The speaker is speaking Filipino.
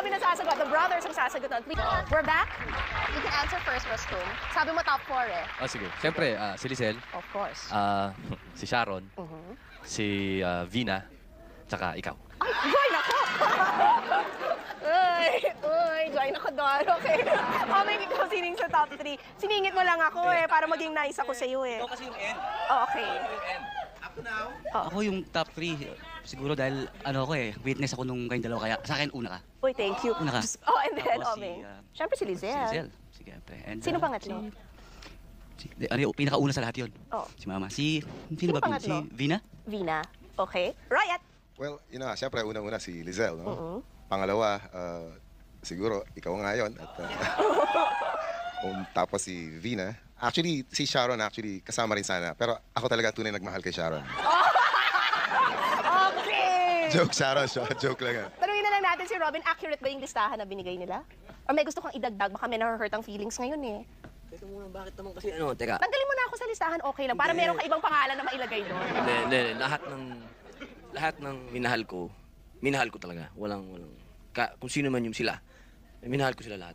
Robin ang sasagot. The brothers ang sasagot. We're back. You can answer first, Rostum. Sabi mo top 4 eh. Sige. Siyempre, si Lizelle, Of course. si Sharon, si Vina, tsaka ikaw. Ay, join ako! Uy, join ako doon. Okay. May ikaw sining sa top 3. Siningit mo lang ako eh, para maging nice ako sa iyo eh. Ikaw kasi yung end. Oh, okay. Yung end. Up to now. Ako yung top 3. Siguro dahil ano ako witness ako nung kayong dalawa kaya sa akin una ka. Uy, thank you. Una ka. Oh, and then, Tapos Omeng. si, Siyempre si Si Lizelle. Lizelle. Sige, pre. And, Sino pangatlo? Ano yung pinakauna sa lahat yun? Oh. Si Mama. Sino Sino ba? Si pangatlo? Vina? Vina. Okay. Riot. Well, yun na, siyempre, unang-una si Lizelle, no? Pangalawa, siguro, ikaw nga yun. At, tapos si Vina. Actually, si Sharon, kasama rin sana. Pero ako talaga tunay nagmahal kay Sharon. Okay. Joke, Sharon. Joke lang. Tanungin na lang natin si Robin, accurate ba yung listahan na binigay nila? Or may gusto kang idagdag? Baka may na-hurt ang feelings ngayon eh. Teka muna, bakit naman kasi teka. Tanggalin mo na ako sa listahan, okay lang. Para meron ka ibang pangalan na mailagay doon. Hindi. Lahat ng minahal ko talaga. Walang, kung sino man yung sila. Minahal ko sila lahat.